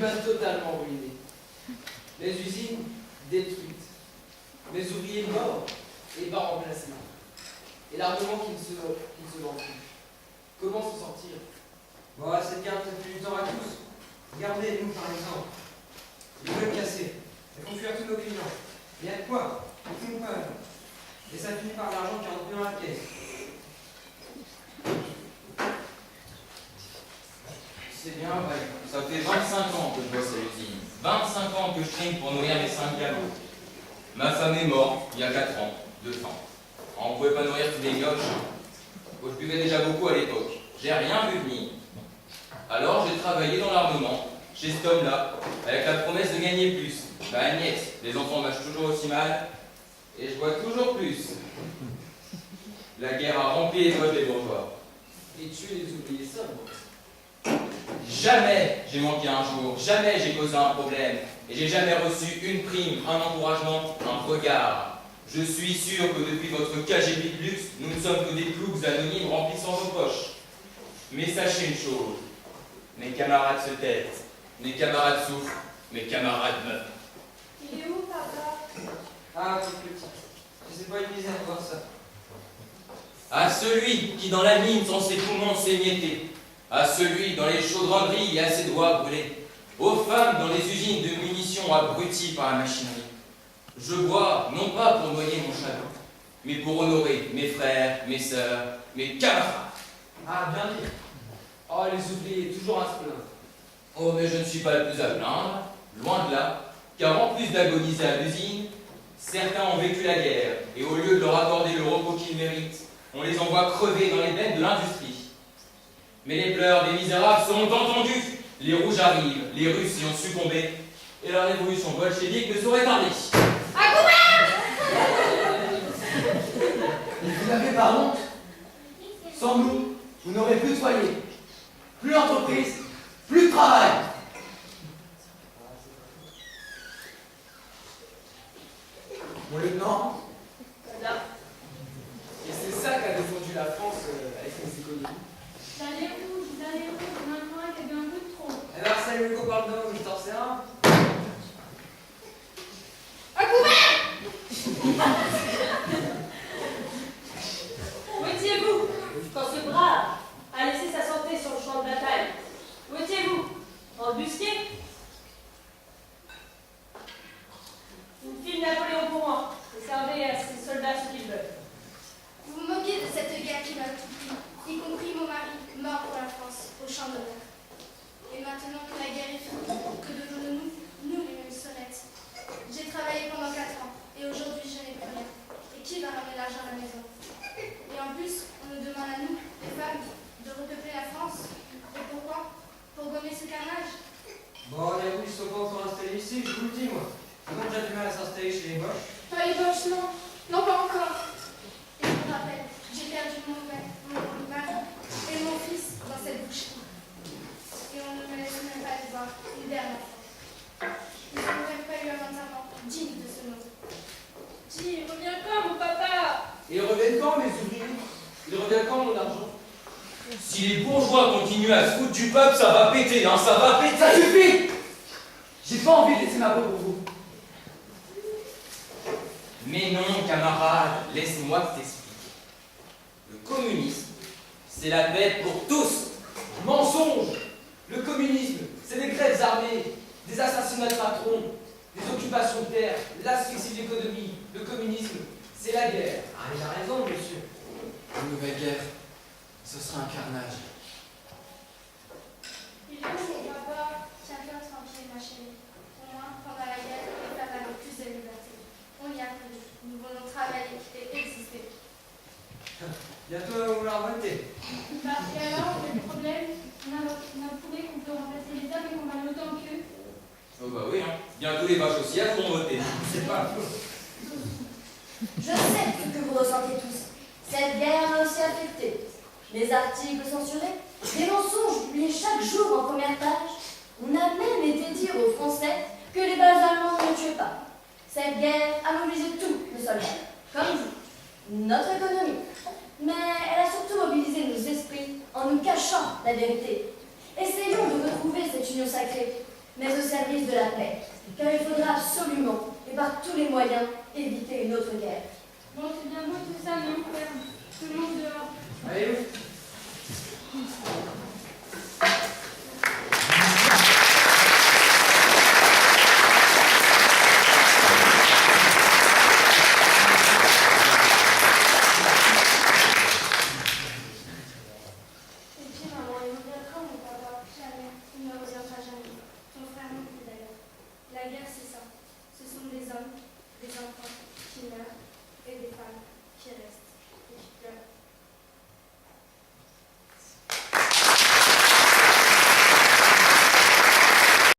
climat totalement ruiné. Les usines détruites. Mes ouvriers morts et pas remplacés. Et l'armement qui ne se vend plus. Comment se sortir? Bon, cette carte fait du temps à tous. Regardez, nous par exemple. Les meubles cassés. Elles font fuir tous nos clients. Il y a de quoi? Ils font peur. Et ça finit par l'argent qui rentre plus dans la caisse. C'est bien vrai. Ça fait 25 ans que je bosse à l'usine. 25 ans que je trinque pour nourrir mes 5 gamins. Ma femme est morte il y a 4 ans, de faim. On ne pouvait pas nourrir tous les mioches. Je buvais déjà beaucoup à l'époque. J'ai rien vu venir. Alors j'ai travaillé dans l'armement, chez cet homme-là, avec la promesse de gagner plus. Bah niet, les enfants mâchent toujours aussi mal, et je bois toujours plus. La guerre a rempli les poches des bourgeois. Et tuer les ouvriers sobres. Jamais j'ai manqué un jour, jamais j'ai causé un problème, et j'ai jamais reçu une prime, un encouragement, un regard. Je suis sûr que depuis votre KGB de luxe, nous ne sommes que des ploucs anonymes remplissant vos poches. Mais sachez une chose, mes camarades se taisent, mes camarades souffrent, mes camarades meurent. Il est où, papa? Ah, tout petit. C'est pas une misère de voir ça. À celui qui dans la mine sans ses poumons s'émiettait, à celui dans les chaudronneries et à ses doigts brûlés, aux femmes dans les usines de munitions abruties par la machinerie. Je bois, non pas pour noyer mon chagrin, mais pour honorer mes frères, mes sœurs, mes camarades. Ah, bien dit. Oh, les ouvriers, toujours à se plaindre. Oh, mais je ne suis pas le plus à plaindre, loin de là, car en plus d'agoniser à l'usine, certains ont vécu la guerre, et au lieu de leur accorder le repos qu'ils méritent, on les envoie crever dans les veines de l'industrie. Mais les pleurs des misérables seront entendus. Les rouges arrivent, les Russes y ont succombé, et la révolution bolchevique ne saurait tarder. Vous n'avez pas honte? Sans nous, vous n'aurez plus de foyer, plus d'entreprise, plus de travail. Mon lieutenant, Et c'est ça qu'a défendu la France avec ses économies. D'aller rouge, maintenant qu'il y a un peu de trop. Alors, salut Hugo parle de vous, c'est un. Où étiez-vous quand ce brave a laissé sa santé sur le champ de bataille? Où étiez-vous? Embusqué? Une file Napoléon pour moi, et servez à ces soldats ce qu'ils veulent. Vous vous moquez de cette guerre qui m'a tout pris, y compris mon mari, mort pour la France, au champ d'honneur. Et maintenant que la guerre est finie, que devenons-nous, nous les mêmes sonnettes? J'ai travaillé pendant 4 ans, et aujourd'hui je n'ai plus rien. Et qui va ramener l'argent à la maison? Et en plus, on nous demande à nous, les femmes, de repeupler la France. Et pourquoi? Pour gommer ce carnage? Bon, les Russes sont pas encore installés ici, je vous le dis, moi. Ils ont déjà du mal à s'installer chez les Boches. Pas les Boches, non. Non, pas encore. Et je me rappelle, j'ai perdu mon mari et mon fils dans cette boucherie. Et on ne me laisse même pas les voir une dernière fois. Ils n'ont même pas eu un enterrement digne de ce nom. Dis, reviens quand, mon papa? Et ils reviennent quand, mes ouvriers? Ils reviennent quand, mon argent? Si les bourgeois continuent à se foutre du peuple, ça va péter, hein, ça va péter. ça suffit! J'ai pas envie de laisser ma peau pour vous. Mais non, camarade, laisse-moi t'expliquer. Le communisme, c'est la paix pour tous. Mensonge! Le communisme, c'est des grèves armées, des assassinats de patrons, des occupations de terre, l'asphyxie de l'économie. Le communisme, c'est la guerre. Ah, il a raison, monsieur. Une nouvelle guerre, ce sera un carnage. Il est où mon papa? Tiens-toi tranquille, ma chérie. Au moins, pendant la guerre, les femmes avaient plus de liberté. On y a cru. Nous voulons travailler et exister. Bientôt, vous la remontez. Bah, et alors, le problème, on a prouvé qu'on peut remplacer les hommes et qu'on va autant qu'eux. Oh bah oui, hein. Bientôt les vaches aussi elles vont voter. C'est pas faux. Je sais ce que vous ressentez tous. Cette guerre m'a aussi affecté. Les articles censurés, des mensonges publiés chaque jour en première page. On a même été dire aux Français que les bases allemandes ne tuaient pas. Cette guerre a mobilisé tous nos soldats, comme vous, notre économie. Mais elle a surtout mobilisé nos esprits en nous cachant la vérité. Essayons de retrouver cette union sacrée. mais au service de la paix, car il faudra absolument, et par tous les moyens, éviter une autre guerre. Bon, c'est bien beau tout ça, mais on ferme. Tout le monde dehors. Allez, où